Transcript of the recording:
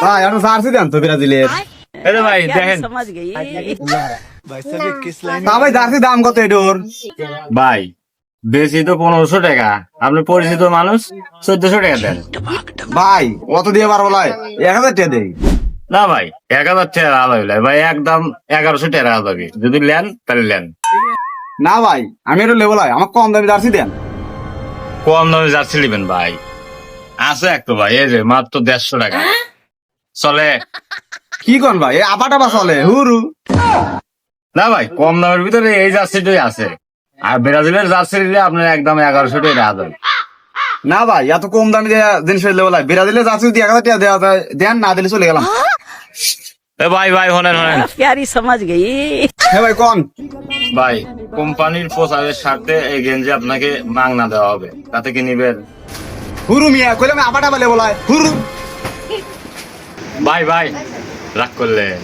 ভাই একটা জার্সি দেন তো ব্রাজিলের। এই যে ভাই দেখেন समझ गई তা ভাই জার্সি দাম কত এটার? ভাই, বেশি তো 1500 টাকা, আপনি পরিচিত মানুষ, 1400 টাকা দেন। ভাই অত দিয়ে পারবো লাই, 1000 টাকা দেই। না ভাই, 1000 টাকা আলাদা হইলে ভাই, একদম 1100 টাকা আলাদা। যদি নেন তাহলে নেন। না ভাই আমি এটা লেবো লাই, আমার কম দামি জার্সি দেন। কম দামে জার্সি নেবেন ভাই? আছে একটু ভাই, এই যে মাত্র 150 টাকা চলে। কি কোন ভাই, এই আপাটা বা চলে হুরু। না ভাই, কম দামের ভিতরে এই জার্সিটাই আছে। আর ব্রাজিলের জার্সি নিলে আপনার একদম 1100 টাকা আলাদা। না ভাই এত কম দামি জিনিস লেবো লাই, ব্রাজিলের জার্সি যদি 1000 টাকা দেওয়া যায় দেন, না দিলে চলে গেলাম। এ ভাই ভাই, হনেন হনেন प्यारी समझ गई হ্যাঁ ভাই কোন। ভাই, কোম্পানির প্রচারের স্বার্থে এই গেঞ্জি আপনাকে মাগনা দেওয়া হবে, তাতে কি নিবেন? হুরু মিয়া কইলাম আপাটা বা লেবো লাই হুরু। ভাই ভাই, রাগ করলেন?